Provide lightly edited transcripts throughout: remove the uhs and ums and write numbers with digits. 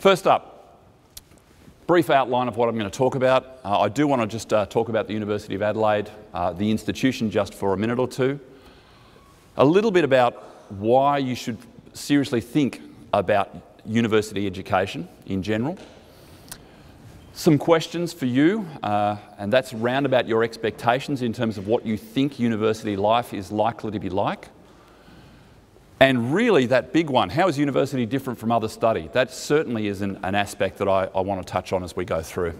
First up, brief outline of what I'm going to talk about. I do want to just talk about the University of Adelaide, the institution, just for a minute or two. A little bit about why you should seriously think about university education in general. Some questions for you, and that's round about your expectations in terms of what you think university life is likely to be like. And really that big one, how is university different from other study? That certainly is an aspect that I want to touch on as we go through.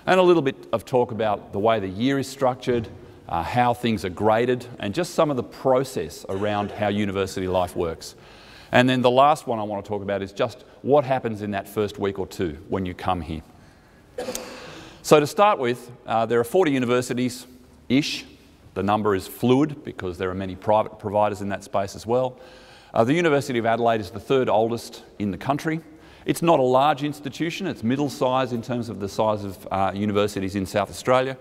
And a little bit of talk about the way the year is structured, how things are graded, and just some of the process around how university life works. And then the last one I want to talk about is just what happens in that first week or two when you come here. So to start with, there are 40 universities-ish. The number is fluid because there are many private providers in that space as well. The University of Adelaide is the third oldest in the country. It's not a large institution, it's middle size in terms of the size of universities in South Australia.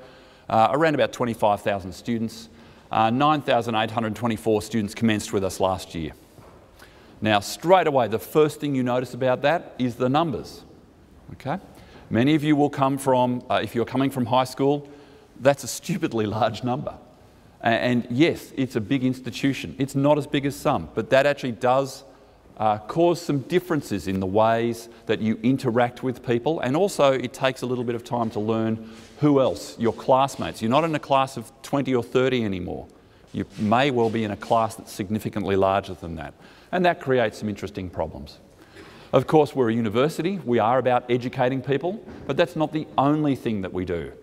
Around about 25,000 students. 9,824 students commenced with us last year. Now straight away, the first thing you notice about that is the numbers. Okay? Many of you will come from, if you're coming from high school, that's a stupidly large number. And yes, it's a big institution. It's not as big as some, but that actually does cause some differences in the ways that you interact with people, and also it takes a little bit of time to learn who else, your classmates. You're not in a class of 20 or 30 anymore. You may well be in a class that's significantly larger than that, and that creates some interesting problems. Of course, we're a university. We are about educating people, but that's not the only thing that we do.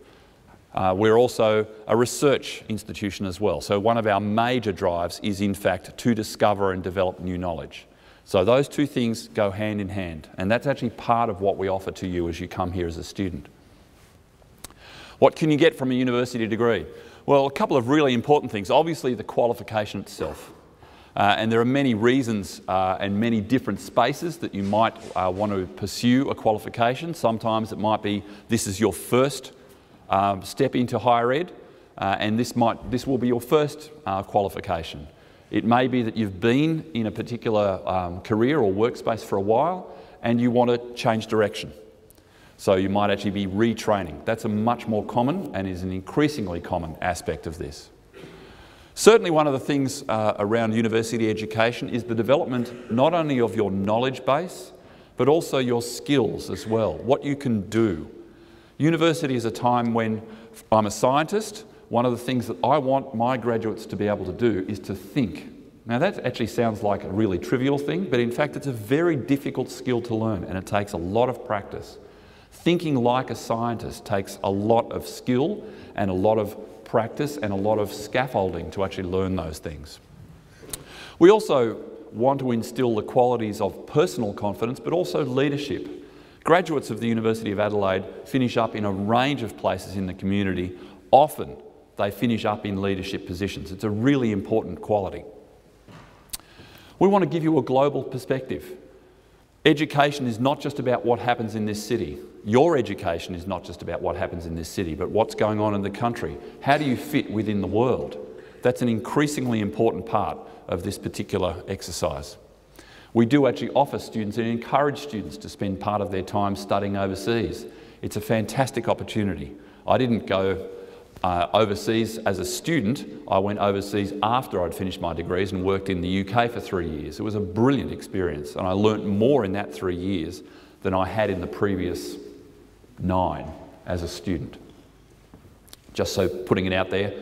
We're also a research institution as well. So one of our major drives is in fact to discover and develop new knowledge. So those two things go hand in hand, and that's actually part of what we offer to you as you come here as a student. What can you get from a university degree? Well, a couple of really important things. Obviously the qualification itself. And there are many reasons and many different spaces that you might want to pursue a qualification. Sometimes it might be this is your first step into higher ed, and this will be your first qualification. It may be that you've been in a particular career or workspace for a while and you want to change direction. So you might actually be retraining. That's a much more common and is an increasingly common aspect of this. Certainly one of the things around university education is the development not only of your knowledge base, but also your skills as well, what you can do. University is a time when I'm a scientist. One of the things that I want my graduates to be able to do is to think. Now that actually sounds like a really trivial thing, but in fact it's a very difficult skill to learn and it takes a lot of practice. Thinking like a scientist takes a lot of skill and a lot of practice and a lot of scaffolding to actually learn those things. We also want to instill the qualities of personal confidence, but also leadership. Graduates of the University of Adelaide finish up in a range of places in the community. Often they finish up in leadership positions. It's a really important quality. We want to give you a global perspective. Education is not just about what happens in this city. Your education is not just about what happens in this city, but what's going on in the country. How do you fit within the world? That's an increasingly important part of this particular exercise. We do actually offer students and encourage students to spend part of their time studying overseas. It's a fantastic opportunity. I didn't go overseas as a student. I went overseas after I'd finished my degrees and worked in the UK for 3 years. It was a brilliant experience, and I learnt more in that 3 years than I had in the previous 9 as a student. Just so putting it out there,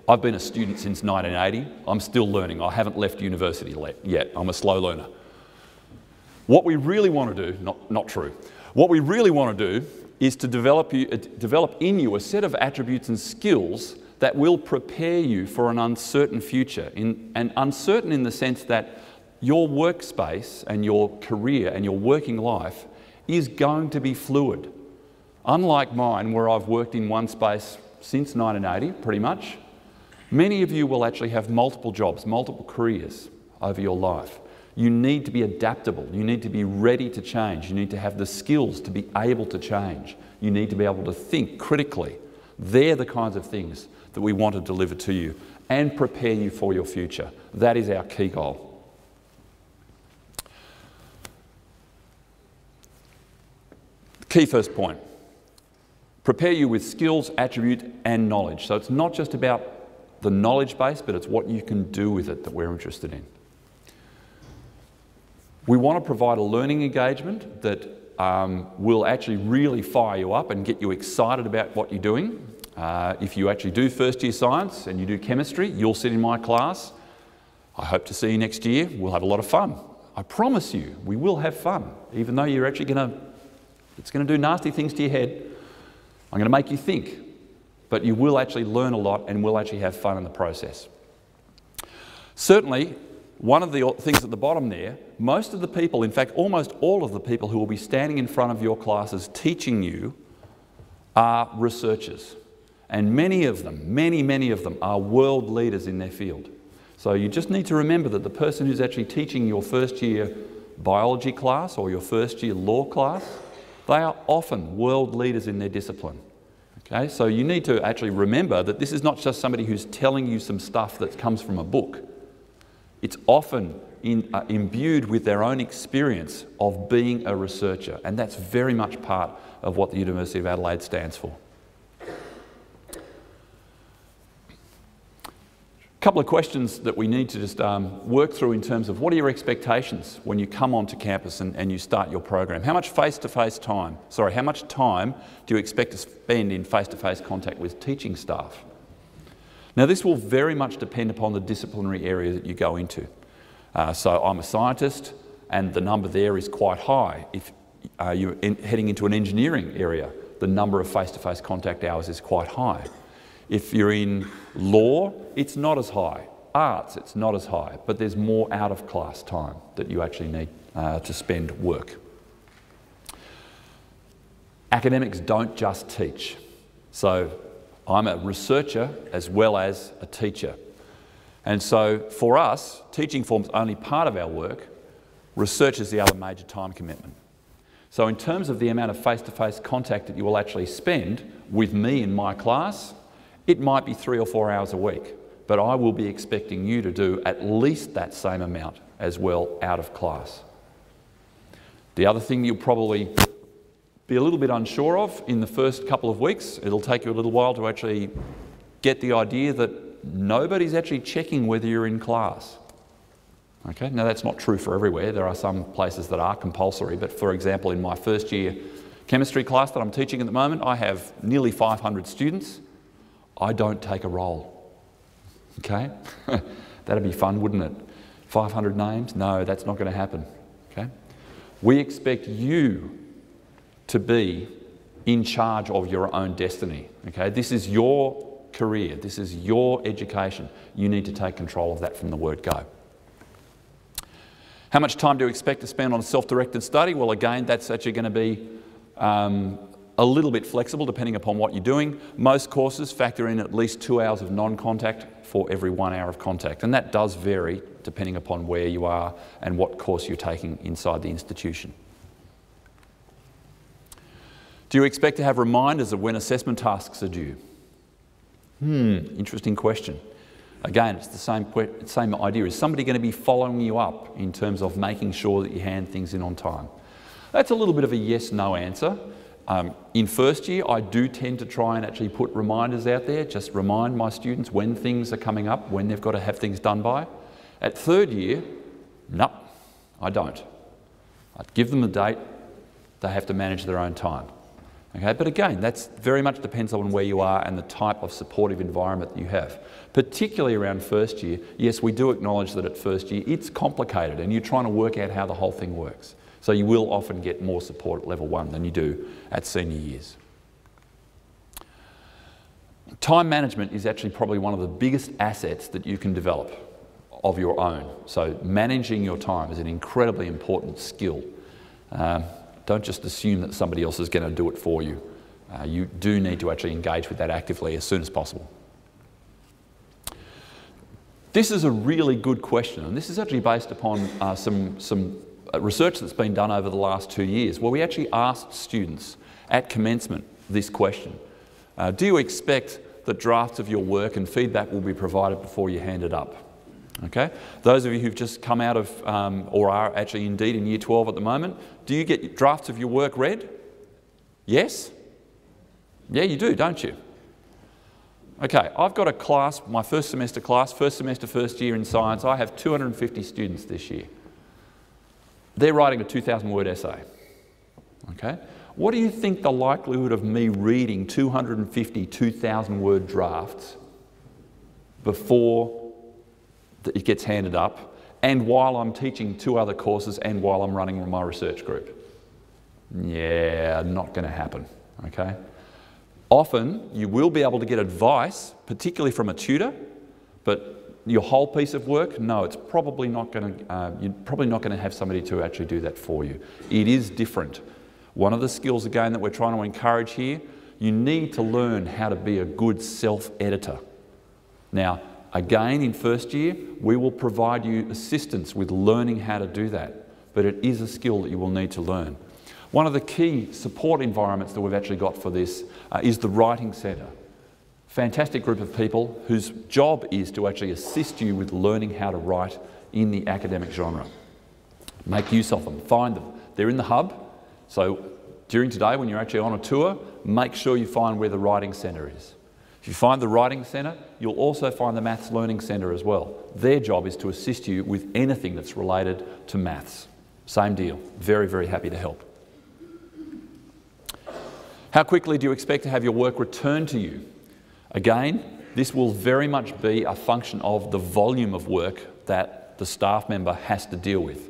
I've been a student since 1980. I'm still learning. I haven't left university yet. I'm a slow learner. What we really want to do, not true, what we really want to do is to develop in you a set of attributes and skills that will prepare you for an uncertain future. And uncertain in the sense that your workspace and your career and your working life is going to be fluid. Unlike mine, where I've worked in one space since 1980, pretty much, many of you will actually have multiple jobs, multiple careers over your life. You need to be adaptable. You need to be ready to change. You need to have the skills to be able to change. You need to be able to think critically. They're the kinds of things that we want to deliver to you and prepare you for your future. That is our key goal. Key first point. Prepare you with skills, attributes and knowledge. So it's not just about the knowledge base, but it's what you can do with it that we're interested in. We want to provide a learning engagement that will actually really fire you up and get you excited about what you're doing. If you actually do first year science and you do chemistry, you'll sit in my class. I hope to see you next year. We'll have a lot of fun. I promise you, we will have fun, even though you're actually it's going to do nasty things to your head. I'm going to make you think, but you will actually learn a lot and will actually have fun in the process. Certainly, one of the things at the bottom there, most of the people, in fact almost all of the people who will be standing in front of your classes teaching you are researchers. And many of them, many of them are world leaders in their field. So you just need to remember that the person who's actually teaching your first year biology class or your first year law class, they are often world leaders in their discipline. Okay? So you need to actually remember that this is not just somebody who's telling you some stuff that comes from a book. It's often imbued with their own experience of being a researcher, and that's very much part of what the University of Adelaide stands for. A couple of questions that we need to just work through in terms of what are your expectations when you come onto campus and you start your program? How much face-to-face time, how much time do you expect to spend in face-to-face contact with teaching staff? Now this will very much depend upon the disciplinary area that you go into. So I'm a scientist and the number there is quite high. If you're heading into an engineering area, the number of face-to-face contact hours is quite high. If you're in law, it's not as high. Arts, it's not as high, but there's more out-of-class time that you actually need to spend work. Academics don't just teach. So I'm a researcher as well as a teacher. And so for us, teaching forms only part of our work. Research is the other major time commitment. So in terms of the amount of face-to-face contact that you will actually spend with me in my class, it might be 3 or 4 hours a week, but I will be expecting you to do at least that same amount as well out of class. The other thing you'll probably be a little bit unsure of in the first couple of weeks, it'll take you a little while to actually get the idea that nobody's actually checking whether you're in class. Okay, now that's not true for everywhere. There are some places that are compulsory, but for example, in my first year chemistry class that I'm teaching at the moment, I have nearly 500 students. I don't take a roll. Okay, that'd be fun, wouldn't it? 500 names? No, that's not going to happen. Okay, we expect you to be in charge of your own destiny. Okay, this is your career, this is your education. You need to take control of that from the word go. How much time do you expect to spend on self-directed study? Well, again, that's actually going to be a little bit flexible depending upon what you're doing. Most courses factor in at least 2 hours of non-contact for every 1 hour of contact, and that does vary depending upon where you are and what course you're taking inside the institution. Do you expect to have reminders of when assessment tasks are due? Interesting question. Again, it's the same idea. Is somebody going to be following you up in terms of making sure that you hand things in on time? That's a little bit of a yes-no answer. In first year, I do tend to try and actually put reminders out there, just remind my students when things are coming up, when they've got to have things done by. At third year, no, I don't. I give them a date, they have to manage their own time. Okay, but again, that very much depends on where you are and the type of supportive environment that you have. Particularly around first year, yes, we do acknowledge that at first year it's complicated and you're trying to work out how the whole thing works. So you will often get more support at level 1 than you do at senior years. Time management is actually probably one of the biggest assets that you can develop of your own. So managing your time is an incredibly important skill. Don't just assume that somebody else is going to do it for you. You do need to actually engage with that actively as soon as possible. This is a really good question, and this is actually based upon some research that's been done over the last 2 years, where we actually asked students at commencement this question. Do you expect that drafts of your work and feedback will be provided before you hand it up? Okay, those of you who've just come out of or are actually indeed in year 12 at the moment, do you get drafts of your work read? Yes? Yeah, you do, don't you? Okay, I've got a class, my first semester class, first year in science. I have 250 students this year. They're writing a 2,000-word essay. Okay? What do you think the likelihood of me reading 250 2,000-word drafts before it gets handed up, and while I'm teaching 2 other courses and while I'm running my research group? Yeah, not going to happen. Okay? Often you will be able to get advice, particularly from a tutor, but your whole piece of work, no, it's probably not going to, you're probably not going to have somebody to actually do that for you. It is different. One of the skills, again, that we're trying to encourage here, you need to learn how to be a good self-editor. Now, again, in first year, we will provide you assistance with learning how to do that, but it is a skill that you will need to learn. One of the key support environments that we've actually got for this is the Writing Centre. Fantastic group of people whose job is to actually assist you with learning how to write in the academic genre. Make use of them, find them. They're in the hub, so during today when you're actually on a tour, make sure you find where the Writing Centre is. If you find the Writing Centre, you'll also find the Maths Learning Centre as well. Their job is to assist you with anything that's related to maths. Same deal, very, very happy to help. How quickly do you expect to have your work returned to you? Again, this will very much be a function of the volume of work that the staff member has to deal with.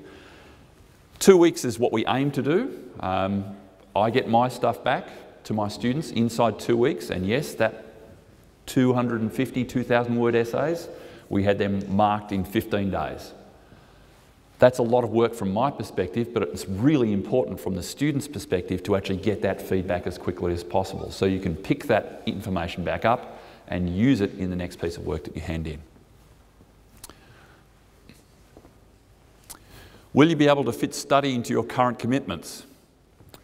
2 weeks is what we aim to do. I get my stuff back to my students inside 2 weeks, and yes, that 250 2,000-word essays, we had them marked in 15 days. That's a lot of work from my perspective, but it's really important from the student's perspective to actually get that feedback as quickly as possible, so you can pick that information back up and use it in the next piece of work that you hand in. Will you be able to fit study into your current commitments?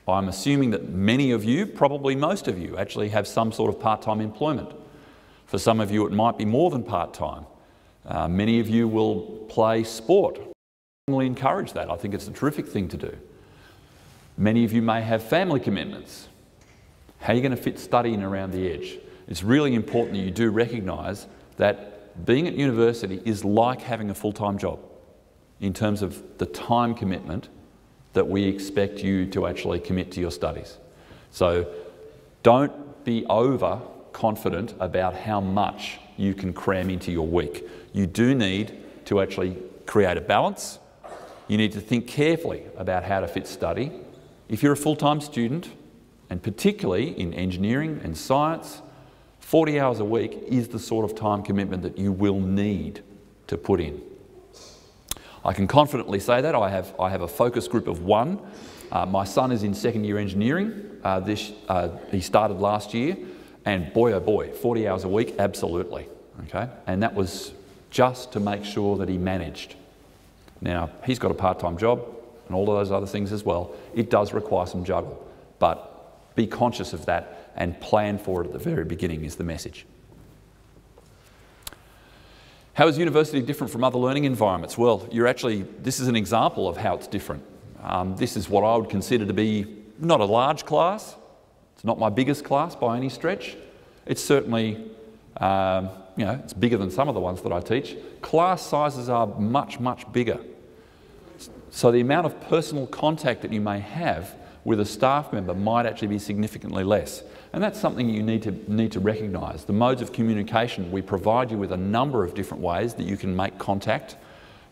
I'm assuming that many of you, probably most of you, actually have some sort of part-time employment. For some of you it might be more than part-time. Many of you will play sport. I strongly encourage that. I think it's a terrific thing to do. Many of you may have family commitments. How are you going to fit studying around the edge? It's really important that you do recognise that being at university is like having a full-time job in terms of the time commitment that we expect you to actually commit to your studies. So don't be overconfident about how much you can cram into your week. You do need to actually create a balance. You need to think carefully about how to fit study. If you're a full-time student, and particularly in engineering and science, 40 hours a week is the sort of time commitment that you will need to put in. I can confidently say that. I have a focus group of 1. My son is in second year engineering. He started last year, and boy oh boy, 40 hours a week, absolutely. Okay? And that was just to make sure that he managed. Now, he's got a part-time job and all of those other things as well. It does require some juggle, but be conscious of that and plan for it at the very beginning is the message. How is university different from other learning environments? Well, this is an example of how it's different. This is what I would consider to be not a large class. It's not my biggest class by any stretch. It's certainly, it's bigger than some of the ones that I teach. Class sizes are much, much bigger. So the amount of personal contact that you may have with a staff member might actually be significantly less. And that's something you need to recognise. The modes of communication, we provide you with a number of different ways that you can make contact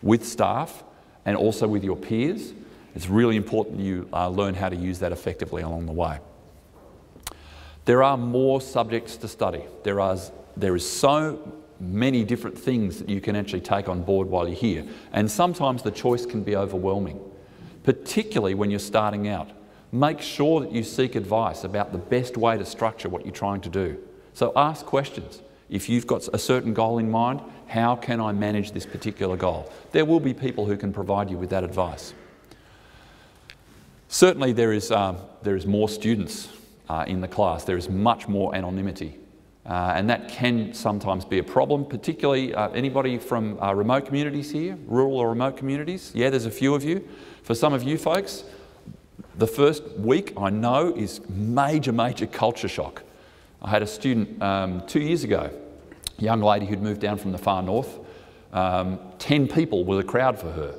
with staff and also with your peers. It's really important you learn how to use that effectively along the way. There are more subjects to study. There is so many different things that you can actually take on board while you're here. And sometimes the choice can be overwhelming, particularly when you're starting out. Make sure that you seek advice about the best way to structure what you're trying to do. So ask questions. If you've got a certain goal in mind, how can I manage this particular goal? There will be people who can provide you with that advice. Certainly there is more students in the class. There is much more anonymity. And that can sometimes be a problem, particularly anybody from remote communities here, rural or remote communities. Yeah, there's a few of you. For some of you folks, The first week, I know, is major culture shock. I had a student 2 years ago, a young lady who'd moved down from the far north. 10 people were the crowd for her.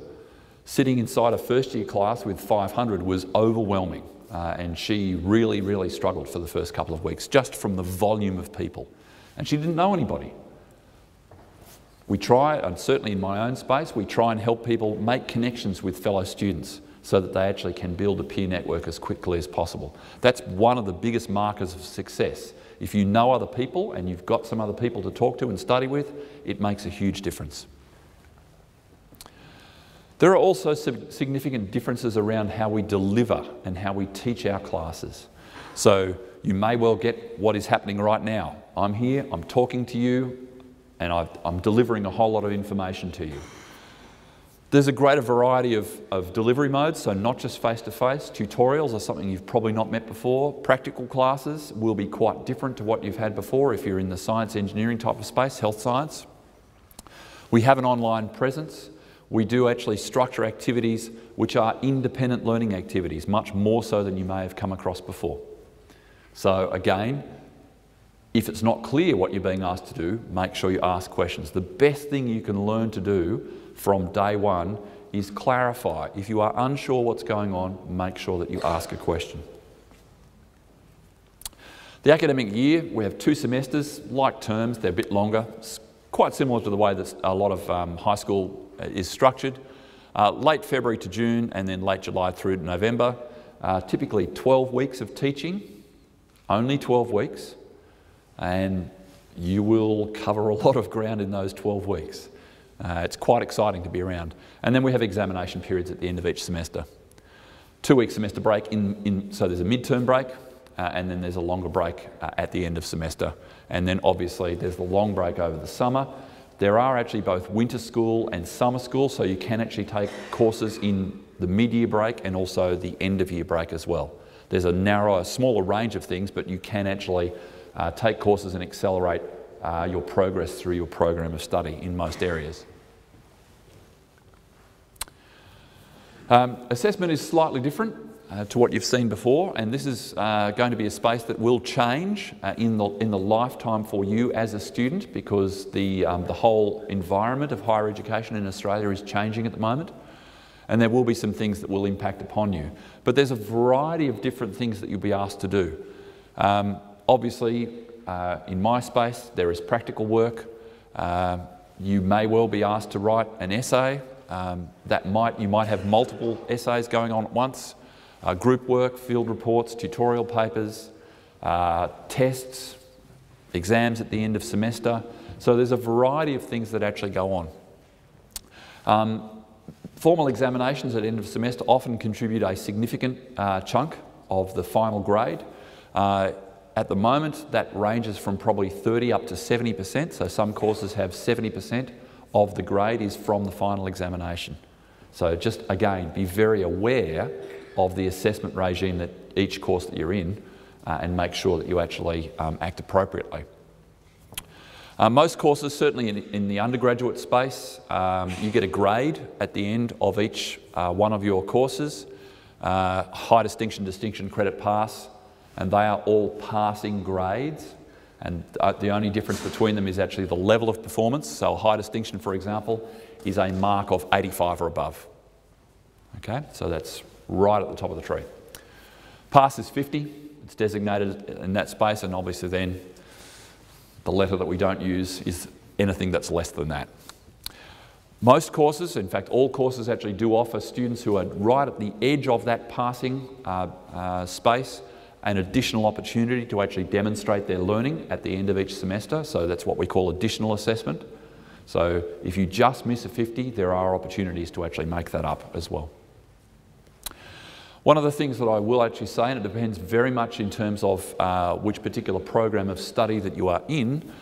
Sitting inside a first year class with 500 was overwhelming, and she really struggled for the first couple of weeks just from the volume of people. And she didn't know anybody. We try, and certainly in my own space, we try and help people make connections with fellow students so that they actually can build a peer network as quickly as possible. That's one of the biggest markers of success. If you know other people and you've got some other people to talk to and study with, it makes a huge difference. There are also significant differences around how we deliver and how we teach our classes. So you may well get what is happening right now. I'm here, I'm talking to you, and I'm delivering a whole lot of information to you. There's a greater variety of delivery modes, so not just face-to-face. Tutorials are something you've probably not met before. Practical classes will be quite different to what you've had before if you're in the science engineering type of space, health science. We have an online presence. We do actually structure activities which are independent learning activities, much more so than you may have come across before. So again, if it's not clear what you're being asked to do, make sure you ask questions. The best thing you can learn to do from day one is clarify. If you are unsure what's going on, make sure that you ask a question. The academic year, we have 2 semesters, like terms, they're a bit longer. It's quite similar to the way that a lot of high school is structured. Late February to June and then late July through to November. Typically 12 weeks of teaching, only 12 weeks, and you will cover a lot of ground in those 12 weeks. It's quite exciting to be around. And then we have examination periods at the end of each semester. 2-week semester break, so there's a midterm break, and then there's a longer break at the end of semester. And then obviously there's the long break over the summer. There are actually both winter school and summer school, so you can actually take courses in the mid-year break and also the end-of-year break as well. There's a smaller range of things, but you can actually take courses and accelerate your progress through your program of study in most areas. Assessment is slightly different to what you've seen before, and this is going to be a space that will change in the lifetime for you as a student, because the whole environment of higher education in Australia is changing at the moment, and there will be some things that will impact upon you. But there's a variety of different things that you'll be asked to do. Obviously, in my space, there is practical work. You may well be asked to write an essay. You might have multiple essays going on at once. Group work, field reports, tutorial papers, tests, exams at the end of semester. So there's a variety of things that actually go on. Formal examinations at the end of semester often contribute a significant chunk of the final grade. At the moment, that ranges from probably 30 up to 70%, so some courses have 70% of the grade is from the final examination. So just, again, be very aware of the assessment regime that each course that you're in and make sure that you actually act appropriately. Most courses, certainly in the undergraduate space, you get a grade at the end of each one of your courses, high distinction, distinction, credit, pass, and they are all passing grades, and the only difference between them is actually the level of performance. So a high distinction, for example, is a mark of 85 or above. Okay, so that's right at the top of the tree. Pass is 50, it's designated in that space, and obviously then the letter that we don't use is anything that's less than that. Most courses, in fact all courses, actually do offer students who are right at the edge of that passing space an additional opportunity to actually demonstrate their learning at the end of each semester. So that's what we call additional assessment. So if you just miss a 50, there are opportunities to actually make that up as well. One of the things that I will actually say, and it depends very much in terms of which particular program of study that you are in,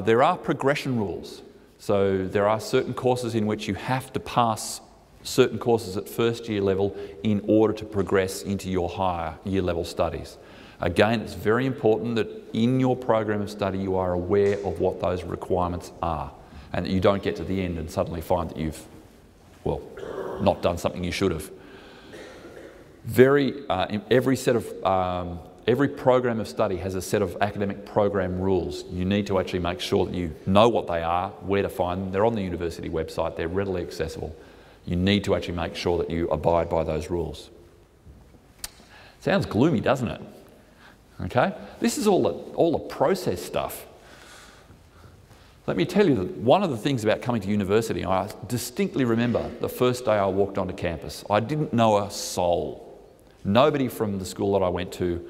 there are progression rules. So there are certain courses in which you have to pass certain courses at first year level in order to progress into your higher year level studies. Again, it's very important that in your program of study you are aware of what those requirements are, and that you don't get to the end and suddenly find that you've, well, not done something you should have. Every program of study has a set of academic program rules. You need to actually make sure that you know what they are, where to find them. They're on the university website, they're readily accessible. You need to actually make sure that you abide by those rules. Sounds gloomy, doesn't it? Okay? This is all the process stuff. Let me tell you that one of the things about coming to university, I distinctly remember the first day I walked onto campus. I didn't know a soul. Nobody from the school that I went to,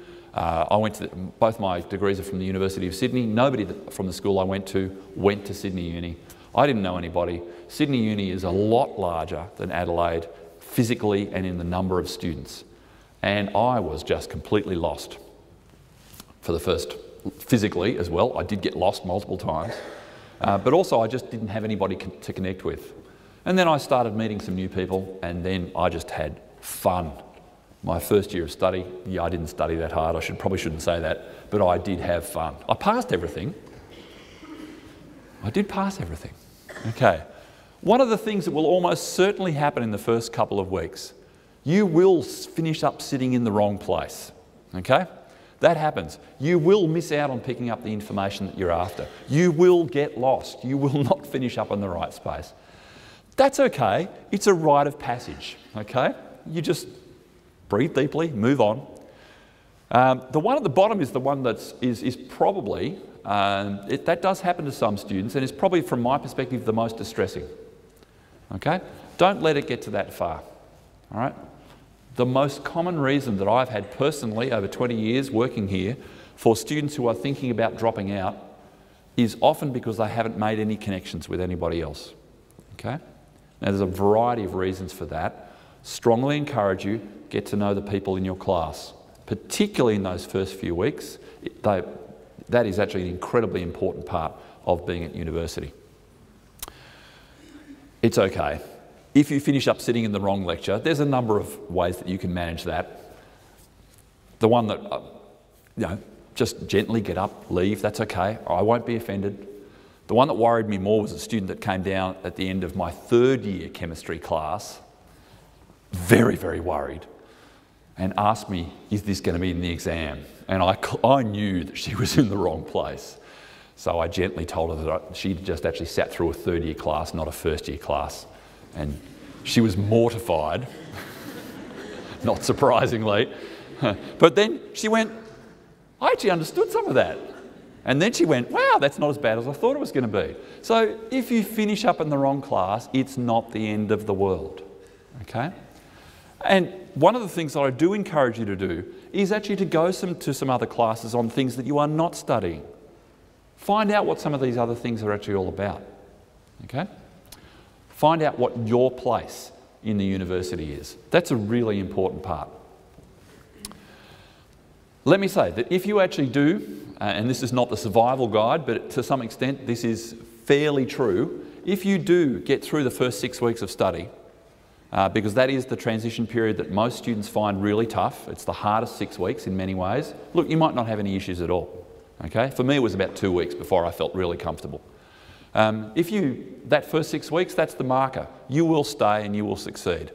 both my degrees are from the University of Sydney. Nobody from the school I went to Sydney Uni. I didn't know anybody. Sydney Uni is a lot larger than Adelaide, physically and in the number of students. And I was just completely lost for the first, physically as well. I did get lost multiple times. But also I just didn't have anybody to connect with. And then I started meeting some new people, and then I just had fun. My first year of study, I didn't study that hard. Probably shouldn't say that, but I did have fun. I passed everything. I did pass everything. Okay. One of the things that will almost certainly happen in the first couple of weeks, you will finish up sitting in the wrong place. Okay? That happens. You will miss out on picking up the information that you're after. You will get lost. You will not finish up in the right space. That's okay. It's a rite of passage, okay? You just breathe deeply, move on. The one at the bottom is the one that is probably, that does happen to some students, and is probably, from my perspective, the most distressing, okay? Don't let it get to that far, all right? The most common reason that I've had personally over 20 years working here for students who are thinking about dropping out is often because they haven't made any connections with anybody else. Okay? Now there's a variety of reasons for that. Strongly encourage you, get to know the people in your class, particularly in those first few weeks. That is actually an incredibly important part of being at university. It's okay. If you finish up sitting in the wrong lecture, there's a number of ways that you can manage that. The one that, just gently get up, leave, that's okay. I won't be offended. The one that worried me more was a student that came down at the end of my third year chemistry class, very, very worried, and asked me, is this going to be in the exam? And I knew that she was in the wrong place. So I gently told her that she'd just actually sat through a third year class, not a first year class. And she was mortified, not surprisingly. But then she went, I actually understood some of that. And then she went, wow, that's not as bad as I thought it was going to be. So if you finish up in the wrong class, it's not the end of the world, okay? And one of the things that I do encourage you to do is actually to go to some other classes on things that you are not studying. Find out what some of these other things are actually all about, okay? Find out what your place in the university is. That's a really important part. Let me say that if you actually do, and this is not the survival guide, but to some extent this is fairly true, if you do get through the first 6 weeks of study, because that is the transition period that most students find really tough, it's the hardest 6 weeks in many ways, look, you might not have any issues at all. Okay? For me it was about 2 weeks before I felt really comfortable. That first 6 weeks, that's the marker. You will stay and you will succeed,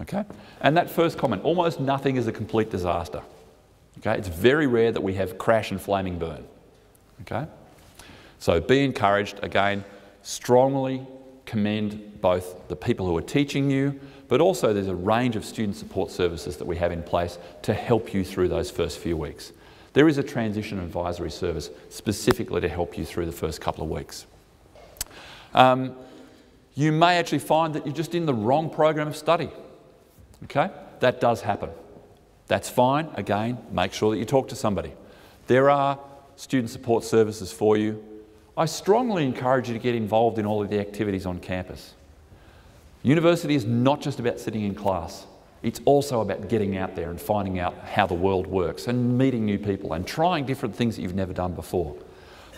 okay? And that first comment, almost nothing is a complete disaster, okay? It's very rare that we have crash and flaming burn, okay? So be encouraged. Again, strongly commend both the people who are teaching you, but also there's a range of student support services that we have in place to help you through those first few weeks. There is a transition advisory service specifically to help you through the first couple of weeks. You may actually find that you're just in the wrong program of study, okay? That does happen. That's fine. Again, make sure that you talk to somebody. There are student support services for you. I strongly encourage you to get involved in all of the activities on campus. University is not just about sitting in class. It's also about getting out there and finding out how the world works and meeting new people and trying different things that you've never done before.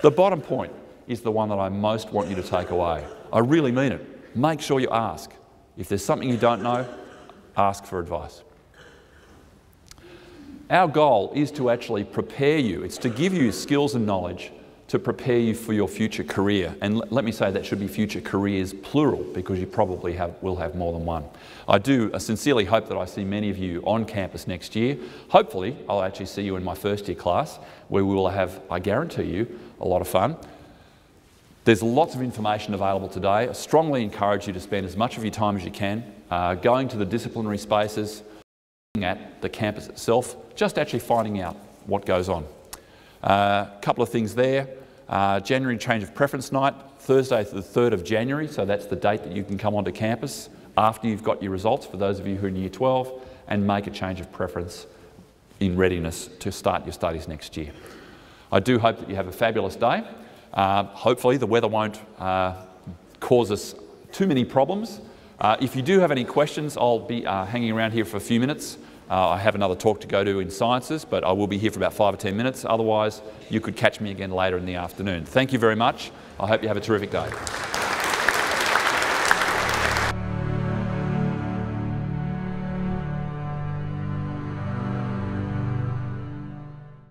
The bottom point is the one that I most want you to take away. I really mean it. Make sure you ask. If there's something you don't know, ask for advice. Our goal is to actually prepare you. It's to give you skills and knowledge to prepare you for your future career. And let me say that should be future careers plural, because you probably will have more than one. I do sincerely hope that I see many of you on campus next year. Hopefully I'll actually see you in my first year class, where we will have, I guarantee you, a lot of fun. There's lots of information available today. I strongly encourage you to spend as much of your time as you can going to the disciplinary spaces, looking at the campus itself, just actually finding out what goes on. A couple of things there. January change of preference night, Thursday the 3rd of January, so that's the date that you can come onto campus after you've got your results, for those of you who are in Year 12, and make a change of preference in readiness to start your studies next year. I do hope that you have a fabulous day. Hopefully the weather won't cause us too many problems. If you do have any questions, I'll be hanging around here for a few minutes. I have another talk to go to in sciences, but I will be here for about 5 or 10 minutes. Otherwise, you could catch me again later in the afternoon. Thank you very much. I hope you have a terrific day.